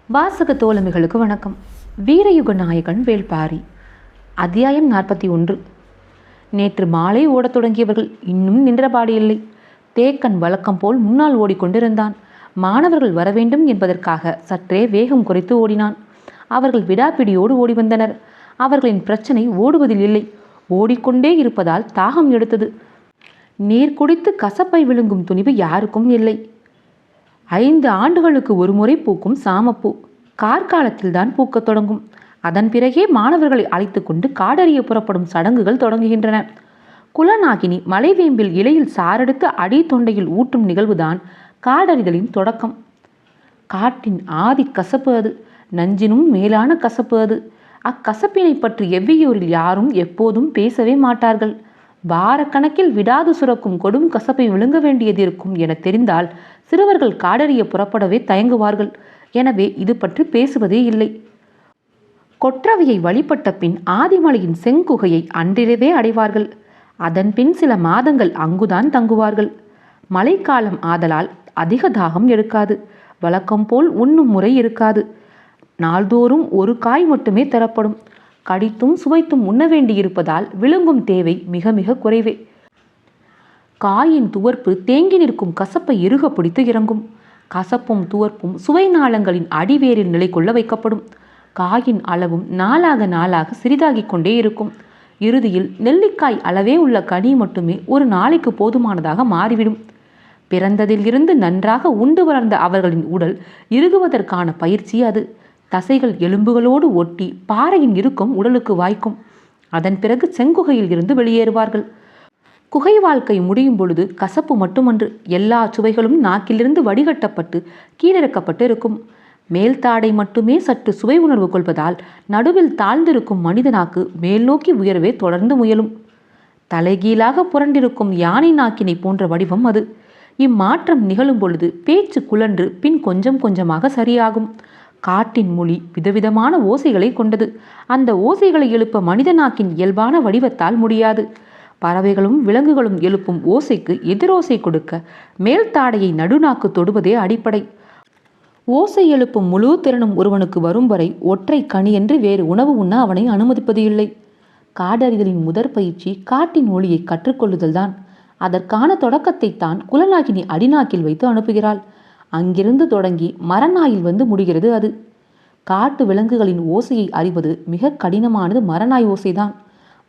வாசக தோழமைகளுக்கு வணக்கம். வீரயுக நாயகன் வேள்பாரி. அத்தியாயம் 41. நேற்று மாலை ஓடத் தொடங்கியவர்கள் இன்னும் நின்றபாடு இல்லை. தேக்கன் வழக்கம் போல் முன்னால் ஓடிக்கொண்டிருந்தான். மாணவர்கள் வரவேண்டும் என்பதற்காக சற்றே வேகம் குறைத்து ஓடினான். அவர்கள் விடாப்பிடியோடு ஓடி வந்தனர். அவர்களின் பிரச்சனை ஓடுவதில் இல்லை, ஓடிக்கொண்டே இருப்பதால் தாகம் எடுத்தது. நீர் குடித்து கசப்பை விழுங்கும் துணிவு யாருக்கும் இல்லை. 5 ஆண்டுகளுக்கு ஒரு முறை பூக்கும் சாமப்பூ கார்காலத்தில்தான் பூக்கத் தொடங்கும். அதன் பிறகே மாணவர்களை அழைத்து கொண்டு காடறிய புறப்படும் சடங்குகள் தொடங்குகின்றன. குலநாகினி மலைவேம்பில் இலையில் சாரெடுத்து அடி தொண்டையில் ஊற்றும் நிகழ்வுதான் காடறிதலின் தொடக்கம். காட்டின் ஆதி கசப்பு அது, நஞ்சினும் மேலான கசப்பு அது. அக்கசப்பினை பற்றி எவ்வியூரில் யாரும் எப்போதும் பேசவே மாட்டார்கள். வாரக்கணக்கில் விடாது சுரக்கும் கொடும் கசப்பை விழுங்க வேண்டியது இருக்கும் என தெரிந்தால் சிறுவர்கள் காடறிய புறப்படவே தயங்குவார்கள். எனவே இது பற்றி பேசுவதே இல்லை. கொற்றவையை வழிபட்ட பின் ஆதிமலையின் செங்குகையை அன்றிரவே அடைவார்கள். அதன் பின் சில மாதங்கள் அங்குதான் தங்குவார்கள். மழைக்காலம் ஆதலால் அதிக தாகம் எடுக்காது. வழக்கம் போல் உண்ணும் முறை இருக்காது. நாள்தோறும் ஒரு காய் மட்டுமே தரப்படும். கடித்தும் சுவைத்தும் உண்ண வேண்டியிருப்பதால் விழுங்கும் தேவை மிக மிக குறைவே. காயின் துவர்ப்பு தேங்கி நிற்கும் கசப்பை இறுக பிடித்து இறங்கும். கசப்பும் துவர்ப்பும் சுவை நாளங்களின் அடிவேரில் நிலை கொள்ள வைக்கப்படும். காயின் அளவும் நாளாக நாளாக சிறிதாகிக் கொண்டே இருக்கும். இறுதியில் நெல்லிக்காய் அளவே உள்ள கனி மட்டுமே ஒரு நாளைக்கு போதுமானதாக மாறிவிடும். பிறந்ததில் இருந்து நன்றாக உண்டு வளர்ந்த அவர்களின் உடல் இறுகுவதற்கான பயிற்சி அது. தசைகள் எலும்புகளோடு ஒட்டி பாறையின் இறுக்கம் உடலுக்கு வாய்க்கும். அதன் பிறகு செங்குகையில் இருந்து வெளியேறுவார்கள். குகை வாழ்க்கை முடியும் பொழுது கசப்பு மட்டுமன்று, எல்லா சுவைகளும் நாக்கிலிருந்து வடிகட்டப்பட்டு கீழிறக்கப்பட்டு இருக்கும். மேல்தாடை மட்டுமே சற்று சுவை உணர்வு கொள்வதால் நடுவில் தாழ்ந்திருக்கும் மனித நாக்கு மேல் நோக்கி உயரவே தொடர்ந்து முயலும். தலைகீழாக புரண்டிருக்கும் யானை நாக்கினை போன்ற வடிவம் அது. இம்மாற்றம் நிகழும் பொழுது பேச்சு குழன்று பின் கொஞ்சம் கொஞ்சமாக சரியாகும். காட்டின் மொழி விதவிதமான ஓசைகளை கொண்டது. அந்த ஓசைகளை எழுப்ப மனித நாக்கின் இயல்பான வடிவத்தால் முடியாது. பறவைகளும் விலங்குகளும் எழுப்பும் ஓசைக்கு எதிரோசை கொடுக்க மேல்தாடையை நடுநாக்கு தொடுவதே அடிப்படை. ஓசை எழுப்பும் முழு திறனும் ஒருவனுக்கு வரும் வரை ஒற்றை கனி என்று வேறு உணவு உண்ண அவனை அனுமதிப்பது இல்லை. காடறிதலின் முதற் பயிற்சி காட்டின் மொழியை கற்றுக்கொள்ளுதல்தான். அதற்கான தொடக்கத்தைத்தான் குலநாகினி அடிநாக்கில் வைத்து அனுப்புகிறாள். அங்கிருந்து தொடங்கி மரநாயில் வந்து முடிகிறது அது. காட்டு விலங்குகளின் ஓசையை அறிவது மிக கடினமானது. மரநாய் ஓசைதான்.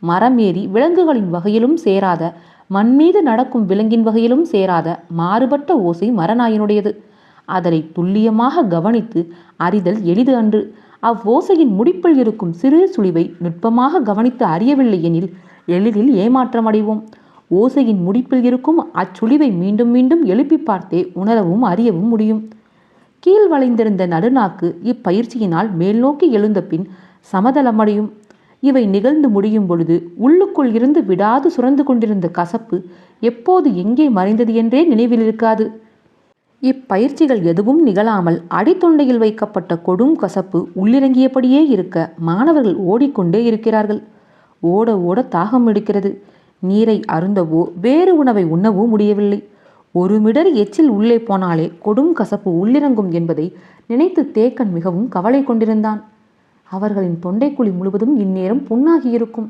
மரம் ஏறி விலங்குகளின் வகையிலும் சேராத, மண்மீது நடக்கும் விலங்கின் வகையிலும் சேராத மாறுபட்ட ஓசை மரநாயினுடையது. அதனை துல்லியமாக கவனித்து அறிதல் எளிது அன்று. அவ்வோசையின் முடிப்பில் இருக்கும் சிறு சுழிவை நுட்பமாக கவனித்து அறியவில்லை எனில் எளிதில் ஏமாற்றம் அடைவோம். ஓசையின் முடிப்பில் இருக்கும் அச்சுழிவை மீண்டும் மீண்டும் எழுப்பி பார்த்தே உணரவும் அறியவும் முடியும். கீழ் வளைந்திருந்த நடுநாக்கு இப்பயிற்சியினால் மேல் நோக்கி எழுந்த பின் சமதளமடையும். இவை நிகழ்ந்து முடியும் பொழுது உள்ளுக்குள் இருந்து விடாது சுரந்து கொண்டிருந்த கசப்பு எப்போது எங்கே மறைந்தது என்றே நினைவில் இருக்காது. இப்பயிற்சிகள் எதுவும் நிகழாமல் அடித்தொண்டையில் வைக்கப்பட்ட கொடும் கசப்பு உள்ளிறங்கியபடியே இருக்க மாணவர்கள் ஓடிக்கொண்டே இருக்கிறார்கள். ஓட ஓட தாகம் எடுக்கிறது. நீரை அருந்தவோ வேறு உணவை உண்ணவோ முடியவில்லை. ஒரு மிடர் எச்சில் உள்ளே போனாலே கொடும் கசப்பு உள்ளிறங்கும் என்பதை நினைத்து தேக்கன் மிகவும் கவலை கொண்டிருந்தான். அவர்களின் தொண்டைக்குழி முழுவதும் இந்நேரம் புண்ணாகியிருக்கும்.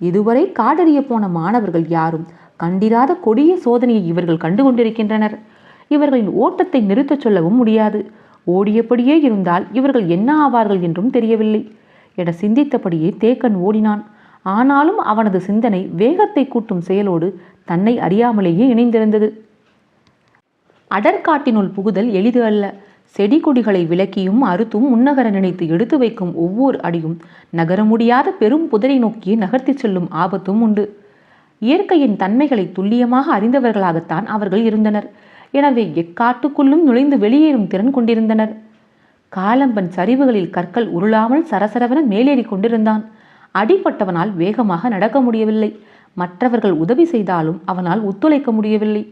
இதுவரை காடறிய போன மாணவர்கள் யாரும் கண்டிராத கொடிய சோதனையை இவர்கள் கண்டுகொண்டிருக்கின்றனர். இவர்களின் ஓட்டத்தை நிறுத்தச் சொல்லவும் முடியாது. ஓடியபடியே இருந்தால் இவர்கள் என்ன ஆவார்கள் என்றும் தெரியவில்லை என சிந்தித்தபடியே தேக்கன் ஓடினான். ஆனாலும் அவனது சிந்தனை வேகத்தை கூட்டும் செயலோடு தன்னை அறியாமலேயே இணைந்திருந்தது. அடற்காட்டினுள் புகுதல் எளிது அல்ல. செடி கொடிகளை விலக்கியும் அறுத்தும் முன்னகர நினைத்து எடுத்து வைக்கும் ஒவ்வொரு அடியும் நகர முடியாத பெரும் புதரை நோக்கி நகர்த்தி செல்லும் ஆபத்தும் உண்டு. இயற்கையின் தன்மைகளை துல்லியமாக அறிந்தவர்களாகத்தான் அவர்கள் இருந்தனர். எனவே எக்காட்டுக்குள்ளும் நுழைந்து வெளியேறும் திறன் கொண்டிருந்தனர். காலம்பன் சரிவுகளில் கற்கள் உருளாமல் சரசரவென மேலேறி கொண்டிருந்தான். அடிப்பட்டவனால் வேகமாக நடக்க முடியவில்லை. மற்றவர்கள் உதவி செய்தாலும் அவனால் ஒத்துழைக்க முடியவில்லை.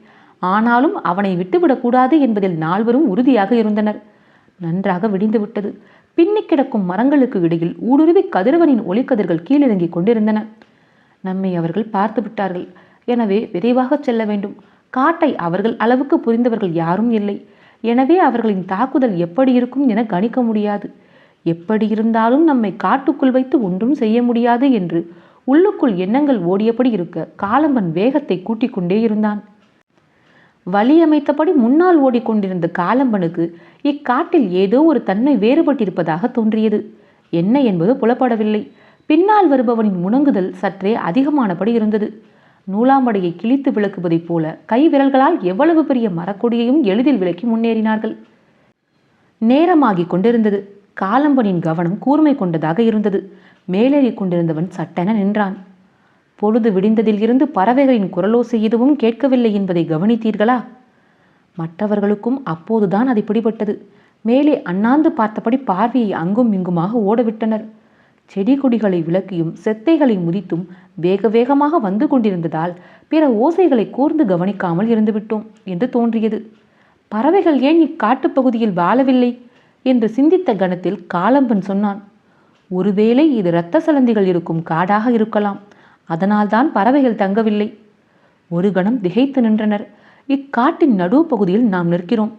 ஆனாலும் அவனை விட்டுவிடக்கூடாது என்பதில் நால்வரும் உறுதியாக இருந்தனர். நன்றாக விடிந்துவிட்டது. பின்னி கிடக்கும் மரங்களுக்கு இடையில் ஊடுருவி கதிரவனின் ஒளிக்கதிர்கள் கீழிறங்கிக் கொண்டிருந்தன. நம்மை அவர்கள் பார்த்து விட்டார்கள். எனவே விரைவாக செல்ல வேண்டும். காட்டை அவர்கள் அளவுக்கு புரிந்தவர்கள் யாரும் இல்லை. எனவே அவர்களின் தாக்குதல் எப்படி இருக்கும் என கணிக்க முடியாது. எப்படி இருந்தாலும் நம்மை காட்டுக்குள் வைத்து ஒன்றும் செய்ய முடியாது என்று உள்ளுக்குள் எண்ணங்கள் ஓடியபடி இருக்க காலம்பன் வேகத்தை கூட்டிக் கொண்டே இருந்தான். வழியமைத்தபடி முன்னால் ஓடிக்கொண்டிருந்த காலம்பனுக்கு இக்காட்டில் ஏதோ ஒரு தன்மை வேறுபட்டிருப்பதாக தோன்றியது. என்ன என்பது புலப்படவில்லை. பின்னால் வருபவனின் முணங்குதல் சற்றே அதிகமானபடி இருந்தது. நூலாம்படையை கிழித்து விளக்குவதைப் போல கை விரல்களால் எவ்வளவு பெரிய மரக்கொடியையும் எளிதில் விலக்கி முன்னேறினார்கள். நேரமாகிக் கொண்டிருந்தது. காலம்பனின் கவனம் கூர்மை கொண்டதாக இருந்தது. மேலேறி கொண்டிருந்தவன் சட்டென நின்றான். பொழுது விடிந்ததில் இருந்து பறவைகளின் குரலோசை எதுவும் கேட்கவில்லை என்பதை கவனித்தீர்களா? மற்றவர்களுக்கும் அப்போதுதான் அது பிடிபட்டது. மேலே அண்ணாந்து பார்த்தபடி பார்வையை அங்கும் இங்குமாக ஓடவிட்டனர். செடி கொடிகளை விளக்கியும் செத்தைகளை முதித்தும் வேக வேகமாக வந்து கொண்டிருந்ததால் பிற ஓசைகளை கூர்ந்து கவனிக்காமல் இருந்துவிட்டோம் என்று தோன்றியது. பறவைகள் ஏன் இக்காட்டுப்பகுதியில் வாழவில்லை என்று சிந்தித்த கணத்தில் காலம்பன் சொன்னான். ஒருவேளை இது இரத்த சலந்திகள் இருக்கும் காடாக இருக்கலாம். அதனால்தான் பறவைகள் தங்கவில்லை. ஒரு கணம் திகைத்து நின்றனர். இக்காட்டின் நடுப்பகுதியில் நாம் நிற்கிறோம்.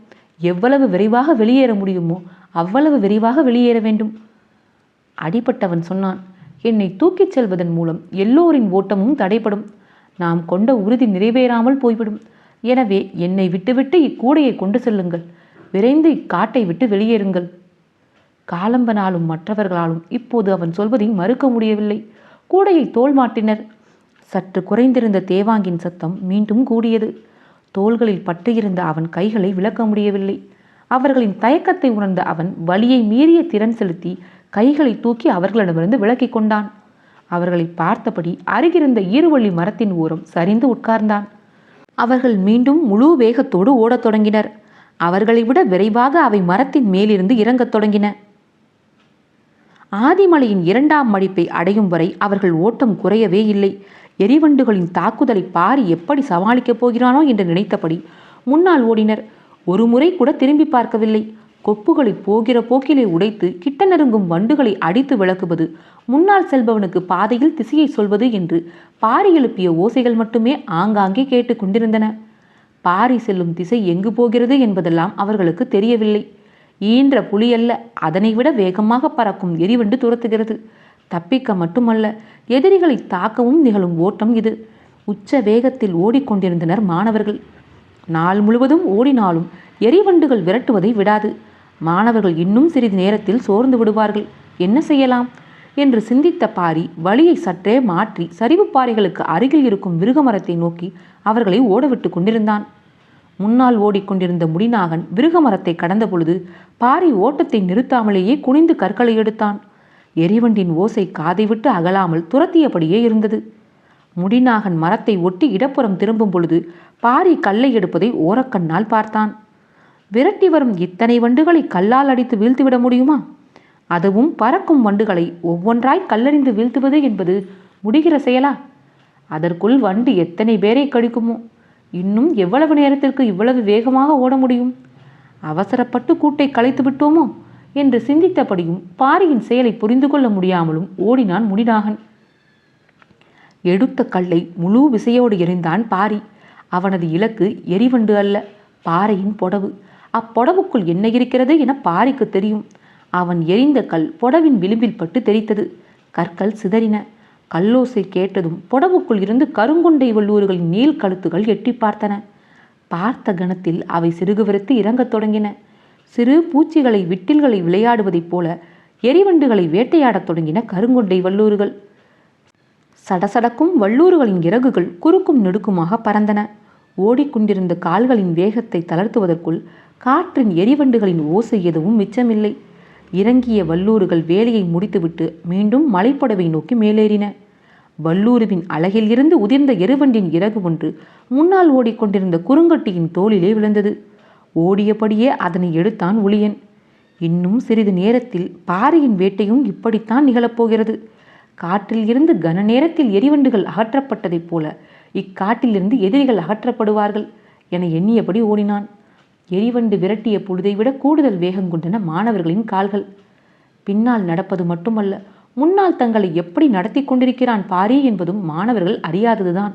எவ்வளவு விரைவாக வெளியேற முடியுமோ அவ்வளவு விரைவாக வெளியேற வேண்டும். அடிபட்டவன் சொன்னான். என்னை தூக்கிச் செல்வதன் மூலம் எல்லோரின் ஓட்டமும் தடைப்படும். நாம் கொண்ட உறுதி நிறைவேறாமல் போய்விடும். எனவே என்னை விட்டுவிட்டு இக்கூடையை கொண்டு செல்லுங்கள். விரைந்து இக்காட்டை விட்டு வெளியேறுங்கள். காலம்பனாலும் மற்றவர்களாலும் இப்போது அவன் சொல்வதை மறுக்க முடியவில்லை. கூடையை தோல் மாட்டினர். சற்று குறைந்திருந்த தேவாங்கின் சத்தம் மீண்டும் கூடியது. தோள்களில் பற்றியிருந்த அவன் கைகளை விளக்க முடியவில்லை. அவர்களின் தயக்கத்தை உணர்ந்த அவன் வலியை மீறிய திறன் செலுத்தி கைகளை தூக்கி அவர்களிடமிருந்து விலக்கி கொண்டான். அவர்களை பார்த்தபடி அருகிருந்த ஈருவள்ளி மரத்தின் ஓரம் சரிந்து உட்கார்ந்தான். அவர்கள் மீண்டும் முழு வேகத்தோடு ஓடத் தொடங்கினர். அவர்களை விட விரைவாக அவை மரத்தின் மேலிருந்து இறங்கத் தொடங்கின. ஆதிமலையின் 2ஆம் மடிப்பை அடையும் வரை அவர்கள் ஓட்டம் குறையவே இல்லை. எரிவண்டுகளின் தாக்குதலை பாரி எப்படி சமாளிக்கப் போகிறானோ என்று நினைத்தபடி முன்னால் ஓடினர். ஒரு முறை கூட திரும்பி பார்க்கவில்லை. கொப்புகளை போகிற போக்கிலே உடைத்து கிட்ட நெருங்கும் வண்டுகளை அடித்து விளக்குவது, முன்னால் செல்பவனுக்கு பாதையில் திசையை சொல்வது என்று பாரி எழுப்பிய ஓசைகள் மட்டுமே ஆங்காங்கே கேட்டு கொண்டிருந்தன. பாரி செல்லும் திசை எங்கு போகிறது என்பதெல்லாம் அவர்களுக்கு தெரியவில்லை. ஈன்ற புலியல்ல, அதனை விட வேகமாக பறக்கும் எரிவண்டு துரத்துகிறது. தப்பிக்க மட்டுமல்ல, எதிரிகளை தாக்கவும் நிகழும் ஓட்டம் இது. உச்ச வேகத்தில் ஓடிக்கொண்டிருந்தனர் மாணவர்கள். நாள் முழுவதும் ஓடினாலும் எரிவண்டுகள் விரட்டுவதை விடாது. மாணவர்கள் இன்னும் சிறிது நேரத்தில் சோர்ந்து விடுவார்கள். என்ன செய்யலாம் என்று சிந்தித்த பாரி வழியை சற்றே மாற்றி சரிவு பாறைகளுக்கு அருகில் இருக்கும் விருகமரத்தை நோக்கி அவர்களை ஓடவிட்டு கொண்டிருந்தான். முன்னால் ஓடிக்கொண்டிருந்த முடிநாகன் விருகமரத்தை கடந்த பொழுது பாரி ஓட்டத்தை நிறுத்தாமலேயே குனிந்து கற்களை எடுத்தான். எரிவண்டின் ஓசை காதை விட்டு அகலாமல் துரத்தியபடியே இருந்தது. முடிநாகன் மரத்தை ஒட்டி இடப்புறம் திரும்பும் பொழுது பாரி கல்லை எடுப்பதை ஓரக்கண்ணால் பார்த்தான். விரட்டி வரும் இத்தனை வண்டுகளை கல்லால் அடித்து வீழ்த்திவிட முடியுமா? அதுவும் பறக்கும் வண்டுகளை ஒவ்வொன்றாய் கல்லறிந்து வீழ்த்துவது என்பது முடிகிற செயலா? அதற்குள் வண்டு எத்தனை பேரை கடிக்குமோ? இன்னும் எவ்வளவு நேரத்திற்கு இவ்வளவு வேகமாக ஓட முடியும்? அவசரப்பட்டு கூட்டை கலைத்து விட்டோமோ என்று சிந்தித்தபடியும் பாரியின் செயலை புரிந்து கொள்ள முடியாமலும் ஓடினான் முடிநாகன். எடுத்த கல்லை முழு விசையோடு எறிந்தான் பாரி. அவனது இலக்கு எரிவண்டு அல்ல, பாறையின் பொடவு. அப்பொடவுக்குள் என்ன இருக்கிறது என பாரிக்கு தெரியும். அவன் எரிந்த கல் பொடவின் விளிம்பில் பட்டு தெரித்தது. கற்கள் சிதறின. கல்லோசை கேட்டதும் பொடவுக்குள் இருந்து கருங்கொண்டை வல்லூர்களின் நீள் கழுத்துகள் எட்டி பார்த்தன. பார்த்த கணத்தில் அவை சிறுகுவிரத்து இறங்கத் தொடங்கின. சிறு பூச்சிகளை விட்டில்களை விளையாடுவதைப் போல எரிவண்டுகளை வேட்டையாடத் தொடங்கின கருங்கொண்டை வல்லூர்கள். சடசடக்கும் வல்லூர்களின் இறகுகள் குறுக்கும் நெடுக்குமாக பறந்தன. ஓடிக்கொண்டிருந்த கால்களின் வேகத்தை தளர்த்துவதற்குள் காற்றின் எரிவண்டுகளின் ஓசை எதுவும் மிச்சமில்லை. இறங்கிய வல்லூர்கள் வேலையை முடித்துவிட்டு மீண்டும் மலைப்படவை நோக்கி மேலேறின. வல்லூருவின் அலகில் இருந்து உதிர்ந்த எருவண்டின் இறகு ஒன்று முன்னால் ஓடிக்கொண்டிருந்த குறுங்கட்டியின் தோளிலே விழுந்தது. ஓடியபடியே அதனை எடுத்தான் உளியன். இன்னும் சிறிது நேரத்தில் பாரியின் வேட்டையும் இப்படித்தான் நிகழப்போகிறது. காற்றில் இருந்து கன நேரத்தில் எரிவண்டுகள் அகற்றப்பட்டதைப் போல இக்காட்டிலிருந்து எதிரிகள் அகற்றப்படுவார்கள் என எண்ணியபடி ஓடினான். எரிவண்டு விரட்டிய பொழுதை விட கூடுதல் வேகம் கொண்டன மாணவர்களின் கால்கள். பின்னால் நடப்பது மட்டுமல்ல, முன்னால் தங்களை எப்படி நடத்தி கொண்டிருக்கிறான் பாரி என்பதும் மாணவர்கள் அறியாததுதான்.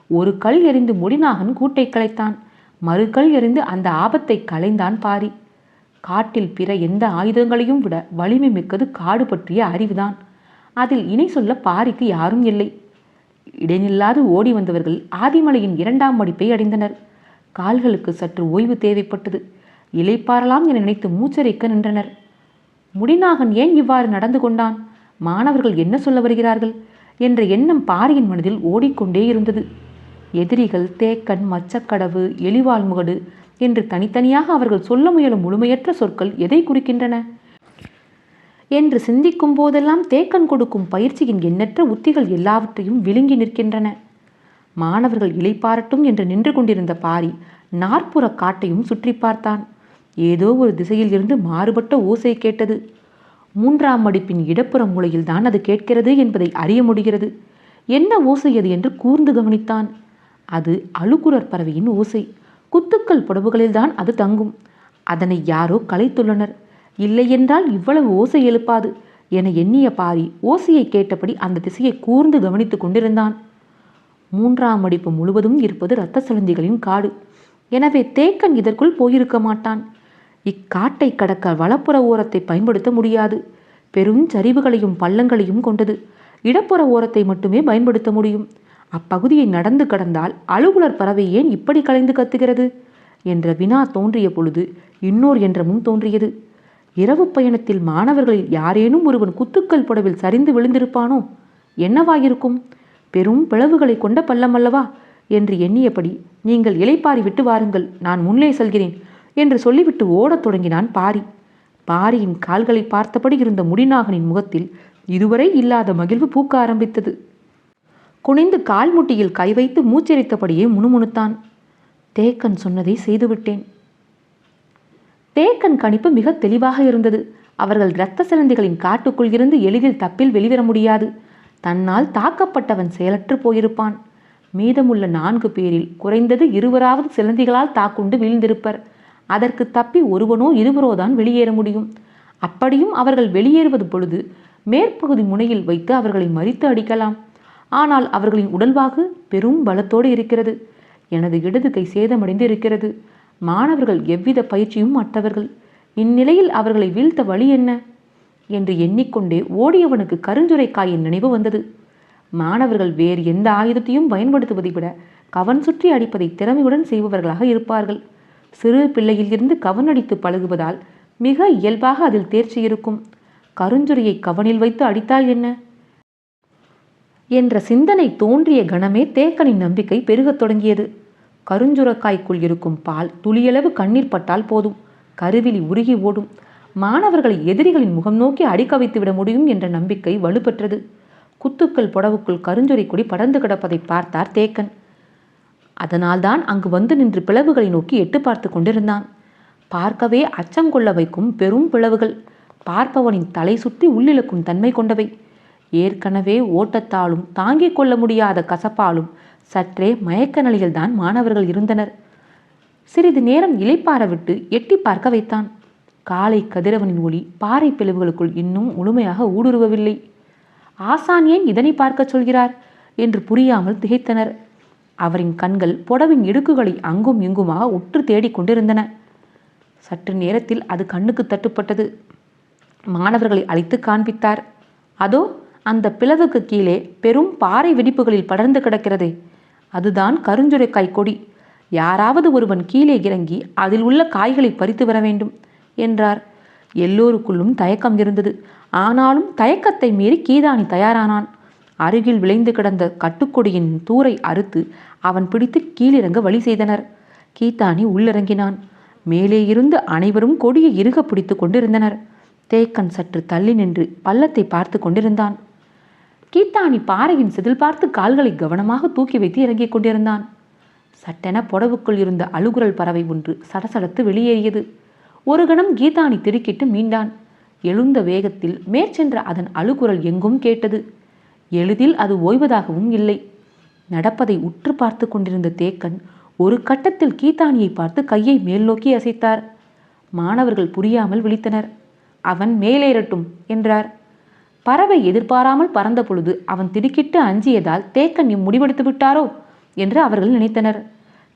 ஒரு கல் எறிந்து முடிநாகன் கூட்டை கலைத்தான். மறுக்கல் எறிந்து அந்த ஆபத்தை களைந்தான் பாரி. காட்டில் பிற எந்த ஆயுதங்களையும் விட வலிமை மிக்கது காடு பற்றிய அறிவுதான். அதில் இணை சொல்ல பாரிக்கு யாரும் இல்லை. இடைநில்லாது ஓடி வந்தவர்கள் ஆதிமலையின் 2ஆம் மடிப்பை அடைந்தனர். கால்களுக்கு சற்று ஓய்வு தேவைப்பட்டது. இளைப்பாறலாம் என நினைத்து மூச்சரைக்க நின்றனர். முடிநாகன் ஏன் இவ்வாறு நடந்து கொண்டான்? மாணவர்கள் என்ன சொல்ல வருகிறார்கள் என்ற எண்ணம் பாரியின் மனதில் ஓடிக்கொண்டே இருந்தது. எதிரிகள் தேக்கன், மச்சக்கடவு, எலிவால்முகடு என்று தனித்தனியாக அவர்கள் சொல்ல முயலும் முழுமையற்ற சொற்கள் எதை குறிக்கின்றன என்று சிந்திக்கும் போதெல்லாம் தேக்கன் கொடுக்கும் பயிற்சியின் எண்ணற்ற உத்திகள் எல்லாவற்றையும் விழுங்கி நிற்கின்றன. மாணவர்கள் இளைப்பாரட்டும் என்று நின்று கொண்டிருந்த பாரி நாற்புற காட்டையும் சுற்றி பார்த்தான். ஏதோ ஒரு திசையில் இருந்து மாறுபட்ட ஓசை கேட்டது. 3ஆம் மடிப்பின் இடப்புற மூலையில்தான் அது கேட்கிறது என்பதை அறிய முடிகிறது. என்ன ஓசை அது என்று கூர்ந்து கவனித்தான். அது அழுகுரற் பறவையின் ஓசை. குத்துக்கள் புடவுகளில்தான் அது தங்கும். அதனை யாரோ கலைத்துள்ளனர். இல்லையென்றால் இவ்வளவு ஓசை எழுப்பாது என எண்ணிய பாரி ஓசையை கேட்டபடி அந்த திசையை கூர்ந்து கவனித்துக் கொண்டிருந்தான். 3ஆம் மடிப்பு முழுவதும் இருப்பது இரத்த சிலந்திகளின் காடு. எனவே தேக்கன் இதற்குள் போயிருக்க மாட்டான். இக்காட்டை கடக்க வலப்புற ஓரத்தை பயன்படுத்த முடியாது. பெரும் சரிவுகளையும் பள்ளங்களையும் கொண்டது. இடப்புற ஓரத்தை மட்டுமே பயன்படுத்த முடியும். அப்பகுதியை நடந்து கடந்தால் அழுகுலர் பறவை ஏன் இப்படி கலைந்து கத்துகிறது என்ற வினா தோன்றிய பொழுது இன்னோர் என்றமும் தோன்றியது. இரவு பயணத்தில் மாணவர்களில் யாரேனும் ஒருவன் குத்துக்கள் புடவில் சரிந்து விழுந்திருப்பானோ? என்னவாயிருக்கும்? பெரும் பிளவுகளை கொண்ட பள்ளம் அல்லவா என்று எண்ணியபடி, நீங்கள் இளைப்பாரி விட்டு வாருங்கள், நான் முன்னே செல்கிறேன் என்று சொல்லிவிட்டு ஓடத் தொடங்கினான் பாரி. பாரியின் கால்களை பார்த்தபடி இருந்த முடிநாகனின் முகத்தில் இதுவரை இல்லாத மகிழ்வு பூக்க ஆரம்பித்தது. குனிந்து கால் முட்டியில் கை வைத்து மூச்சரித்தபடியே முணுமுணுத்தான். தேக்கன் சொன்னதை செய்துவிட்டேன். தேக்கன் கணிப்பு மிக தெளிவாக இருந்தது. அவர்கள் இரத்த சிலந்திகளின் காட்டுக்குள் இருந்து எளிதில் தப்பில் வெளிவர முடியாது. தன்னால் தாக்கப்பட்டவன் செயலற்று போயிருப்பான். மீதமுள்ள 4 பேரில் குறைந்தது 2வராவது சிலந்திகளால் தாக்குண்டு வீழ்ந்திருப்பர். அதற்கு தப்பி ஒருவனோ 2வரோ தான் வெளியேற முடியும். அப்படியும் அவர்கள் வெளியேறுவது பொழுது மேற்பகுதி முனையில் வைத்து அவர்களை மறித்து அடிக்கலாம். ஆனால் அவர்களின் உடல்வாகு பெரும் பலத்தோடு இருக்கிறது. எனது இடது கை சேதமடைந்து இருக்கிறது. மாணவர்கள் எவ்வித பயிற்சியும் அற்றவர்கள். இந்நிலையில் அவர்களை வீழ்த்த வழி என்ன என்று எண்ணிக்கொண்டே ஓடியவனுக்கு கருஞ்சுரைக்காயின் நினைவு வந்தது. மாணவர்கள் வேறு எந்த ஆயுதத்தையும் பயன்படுத்துவதை விட கவன் சுற்றி அடிப்பதை திறமையுடன் செய்பவர்களாக இருப்பார்கள். சிறு பிள்ளையிலிருந்து கவனடித்து பழகுவதால் மிக இயல்பாக அதில் தேர்ச்சி இருக்கும். கருஞ்சுரையை கவனில் வைத்து அடித்தால் என்ன என்ற சிந்தனை தோன்றிய கணமே தேக்கனின் நம்பிக்கை பெருகத் தொடங்கியது. கருஞ்சுரக்காய்க்குள் இருக்கும் பால் துளியளவு கண்ணீர் பட்டால் போதும், கருவிழி உருகி ஓடும். மாணவர்களை எதிரிகளின் முகம் நோக்கி அடிக்க வைத்துவிட முடியும் என்ற நம்பிக்கை வலுப்பெற்றது. குத்துக்கள் புடவுக்குள் கருஞ்சுரை கொடி படர்ந்து கிடப்பதை பார்த்தார் தேக்கன். அதனால்தான் அங்கு வந்து நின்று பிளவுகளை நோக்கி எட்டு பார்த்து கொண்டிருந்தான். பார்க்கவே அச்சம் கொள்ள வைக்கும் பெரும் பிளவுகள், பார்ப்பவனின் தலை சுற்றி உள்ளிழுக்கும் தன்மை கொண்டவை. ஏற்கனவே ஓட்டத்தாலும் தாங்கிக் கொள்ள முடியாத கசப்பாலும் சற்றே மயக்க நிலையில்தான் மாணவர்கள் இருந்தனர். சிறிது நேரம் இளைப்பாற விட்டு எட்டி பார்க்க வைத்தான். காலை கதிரவனின் ஒளி பாறை பிளவுகளுக்குள் இன்னும் முழுமையாக ஊடுருவவில்லை. ஆசான் ஏன் இதனை பார்க்க சொல்கிறார் என்று புரியாமல் திகைத்தனர். அவரின் கண்கள் புடவின் இடுக்குகளை அங்கும் இங்குமாக உற்று தேடிக் கொண்டிருந்தன. சற்று நேரத்தில் அது கண்ணுக்கு தட்டுப்பட்டது. மாணவர்களை அழைத்து காண்பித்தார். அதோ அந்த பிளவுக்கு கீழே பெரும் பாறை வெடிப்புகளில் படர்ந்து கிடக்கிறதே, அதுதான் கருஞ்சுரைக்காய் கொடி. யாராவது ஒருவன் கீழே இறங்கி அதில் உள்ள காய்களை பறித்து வர வேண்டும் என்றார். எல்லோருக்குள்ளும் தயக்கம் இருந்தது. ஆனாலும் தயக்கத்தை மீறி கீதானி தயாரானான். அருகில் விளைந்து கிடந்த கட்டுக்கொடியின் தூரை அறுத்து அவன் பிடித்து கீழிறங்க வழி செய்தனர். கீதானி உள்ளிறங்கினான். மேலே இருந்து அனைவரும் கொடியை இறுக பிடித்து கொண்டிருந்தனர். தேக்கன் சற்று தள்ளி நின்று பள்ளத்தை பார்த்து கொண்டிருந்தான். கீதானி பாறையின் செதில் பார்த்து கால்களை கவனமாக தூக்கி வைத்து இறங்கிக் கொண்டிருந்தான். சட்டென புடவுக்குள் இருந்த அழுகுரல் பறவை ஒன்று சடசடத்து வெளியேறியது. ஒரு கணம் கீதானி திடுக்கிட்டு மீண்டான். எழுந்த வேகத்தில் மேற்சென்ற அதன் அழுகுரல் எங்கும் கேட்டது. எளிதில் அது ஓய்வதாகவும் இல்லை. நடப்பதை உற்று பார்த்து கொண்டிருந்த தேக்கன் ஒரு கட்டத்தில் கீதானியை பார்த்து கையை மேல் நோக்கி அசைத்தார். மாணவர்கள் புரியாமல் விழித்தனர். அவன் மேலேறட்டும் என்றார். பறவை எதிர்பாராமல் பறந்த பொழுது அவன் திடுக்கிட்டு அஞ்சியதால் தேக்கன் முடிவெடுத்து விட்டாரோ என்று அவர்கள் நினைத்தனர்.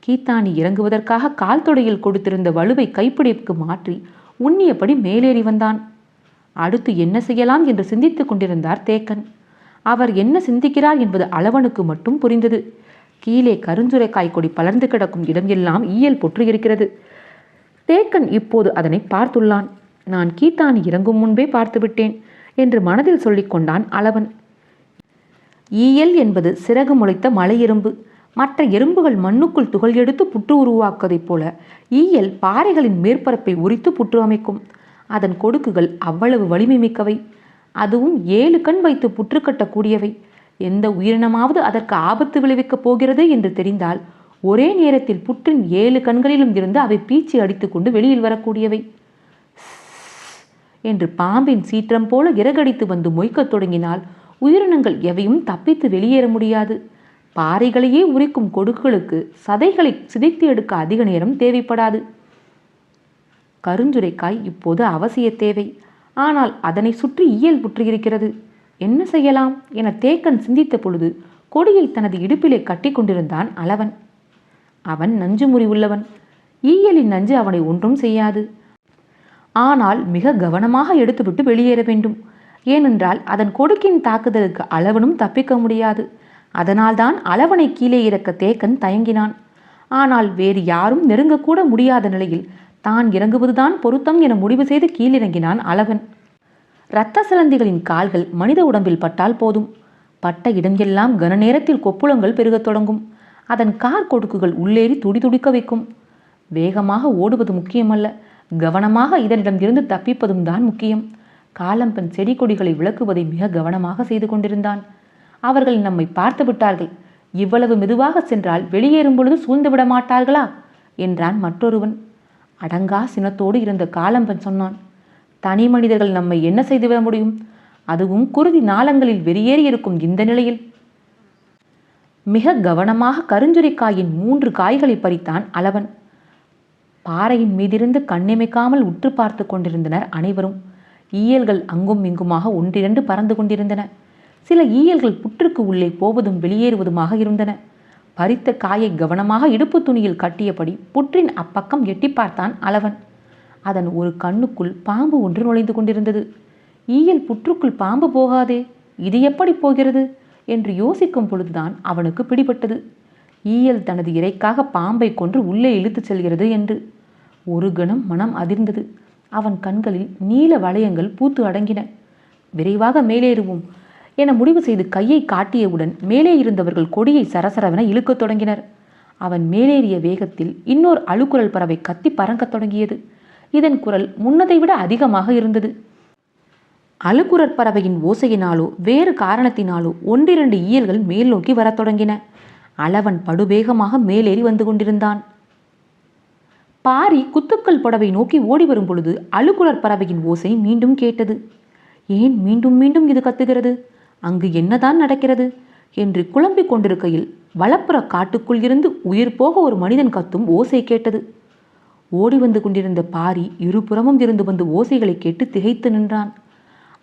கீத்தானி இறங்குவதற்காக கால் தொடையில் கொடுத்திருந்த வலுவை கைப்பிடிப்புக்கு மாற்றி உண்ணியபடி மேலேறி வந்தான். அடுத்து என்ன செய்யலாம் என்று சிந்தித்துக் கொண்டிருந்தார் தேக்கன். அவர் என்ன சிந்திக்கிறார் என்பது அளவனுக்கு மட்டும் புரிந்தது. கீழே கருஞ்சுரைக்காய் கொடி பலர்ந்து கிடக்கும் இடம் எல்லாம் ஈயல் பொற்று இருக்கிறது. தேக்கன் இப்போது அதனை பார்த்துள்ளான். நான் கீத்தானி இறங்கும் முன்பே பார்த்துவிட்டேன் என்று மனதில் சொல்லிக் கொண்டான் அளவன். ஈயல் என்பது சிறகு முளைத்த மலை எறும்பு. மற்ற எறும்புகள் மண்ணுக்குள் துகள் எடுத்து புற்று உருவாக்குவதைப் போல ஈயல் பாறைகளின் மேற்பரப்பை உரித்து புற்று அமைக்கும். அதன் கொடுக்குகள் அவ்வளவு வலிமை மிக்கவை. அதுவும் 7 கண் வைத்து புற்று கட்டக்கூடியவை. எந்த உயிரினமாவது அதற்கு ஆபத்து விளைவிக்கப் போகிறது என்று தெரிந்தால் ஒரே நேரத்தில் புற்றின் 7 கண்களிலும் இருந்து அவை பீச்சி அடித்து கொண்டு வெளியில் வரக்கூடியவை. என்று பாம்பின் சீற்றம் போல இறகடித்து வந்து மொய்க்கத் தொடங்கினால் உயிரினங்கள் எவையும் தப்பித்து வெளியேற முடியாது. பாறைகளையே உரிக்கும் கொடுக்குகளுக்கு சதைகளை சிதைத்து எடுக்க அதிக நேரம் தேவைப்படாது. கருஞ்சுரைக்காய் இப்போது அவசிய தேவை. ஆனால் அதனை சுற்றி ஈயல் புற்று இருக்கிறது. என்ன செய்யலாம் என தேக்கன் சிந்தித்த பொழுது கொடியை தனது இடுப்பிலே கட்டி கொண்டிருந்தான் அளவன். அவன் நஞ்சு முறிவுள்ளவன். ஈயலின் நஞ்சு அவனை ஒன்றும் செய்யாது. ஆனால் மிக கவனமாக எடுத்துவிட்டு வெளியேற வேண்டும். ஏனென்றால் அதன் கொடுக்கின் தாக்குதலுக்கு அளவனும் தப்பிக்க முடியாது. அதனால்தான் அளவனை கீழே இறக்க தேக்கன் தயங்கினான். ஆனால் வேறு யாரும் நெருங்கக்கூட முடியாத நிலையில் தான் இறங்குவதுதான் பொருத்தம் என முடிவு செய்து கீழிறங்கினான் அளவன். இரத்த சிலந்திகளின் கால்கள் மனித உடம்பில் பட்டால் போதும். பட்ட இடமெல்லாம் கன நேரத்தில் கொப்புளங்கள் பெருகத் தொடங்கும். அதன் கார் கொடுக்குகள் உள்ளேறி துடிதுடிக்க வைக்கும். வேகமாக ஓடுவது முக்கியமல்ல, கவனமாக இதனிடம் இருந்து தப்பிப்பதும் தான் முக்கியம். காலம்பன் செடி கொடிகளை விளக்குவதை மிக கவனமாக செய்து கொண்டிருந்தான். அவர்கள் நம்மை பார்த்து விட்டார்கள். இவ்வளவு மெதுவாக சென்றால் வெளியேறும் பொழுது சூழ்ந்து விட மாட்டார்களா என்றான் மற்றொருவன். அடங்கா சினத்தோடு இருந்த காலம்பன் சொன்னான், தனி மனிதர்கள் நம்மை என்ன செய்துவிட முடியும்? அதுவும் குருதி நாளங்களில் வெறியேறி இருக்கும் இந்த நிலையில். மிக கவனமாக கருஞ்சுரைக்காயின் 3 காய்களை பறித்தான் அளவன். பாறையின் மீதிருந்து கண்ணிமைக்காமல் உற்று பார்த்து கொண்டிருந்தனர் அனைவரும். ஈயல்கள் அங்கும் இங்குமாக ஒன்றிரண்டு பறந்து கொண்டிருந்தன. சில ஈயல்கள் புற்றுக்கு உள்ளே போவதும் வெளியேறுவதுமாக இருந்தன. பறித்த காயை கவனமாக இடுப்பு துணியில் கட்டியபடி புற்றின் அப்பக்கம் எட்டி பார்த்தான் அளவன். அதன் ஒரு கண்ணுக்குள் பாம்பு ஒன்று நுழைந்து கொண்டிருந்தது. ஈயல் புற்றுக்குள் பாம்பு போகாதே, இது எப்படி போகிறது என்று யோசிக்கும் பொழுதுதான் அவனுக்கு பிடிபட்டது. ஈயல் தனது இறைக்காக பாம்பை கொன்று உள்ளே இழுத்துச் செல்கிறது என்று. ஒரு கணம் மனம் அதிர்ந்தது. அவன் கண்களில் நீல வளையங்கள் பூத்து அடங்கின. விரைவாக மேலேறுவோம் என முடிவு செய்து கையை காட்டியவுடன் மேலே இருந்தவர்கள் கொடியை சரசரவென இழுக்கத் தொடங்கினர். அவன் மேலேறிய வேகத்தில் இன்னொரு அழுக்குரல் பறவை கத்தி பறக்கத் தொடங்கியது. இதன் குரல் முன்னதை விட அதிகமாக இருந்தது. அழுக்குரற் பறவையின் ஓசையினாலோ வேறு காரணத்தினாலோ 1-2 ஈயல்கள் மேல் நோக்கி வரத் தொடங்கின. அளவன் படுவேகமாக மேலேறி வந்து கொண்டிருந்தான். பாரி குத்துக்கள் புடவை நோக்கி ஓடி வரும் பொழுது அழுக்குரற் பறவையின் ஓசை மீண்டும் கேட்டது. ஏன் மீண்டும் மீண்டும் இது கத்துகிறது? அங்கு என்னதான் நடக்கிறது என்று குழம்பிக் கொண்டிருக்கையில் வலப்புற காட்டுக்குள் இருந்து உயிர் போக ஒரு மனிதன் கத்தும் ஓசை கேட்டது. ஓடி வந்து கொண்டிருந்த பாரி இருபுறமும் இருந்து வந்து ஓசைகளை கேட்டு திகைத்து நின்றான்.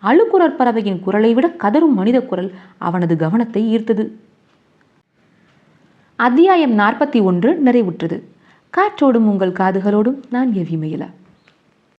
அழுக்குரற் பறவையின் குரலை விட கதரும் மனித குரல் அவனது கவனத்தை ஈர்த்தது. அத்தியாயம் 41 நிறைவுற்றது. காற்றோடும் உங்கள் காதுகளோடும் நான் எவ்விமையில.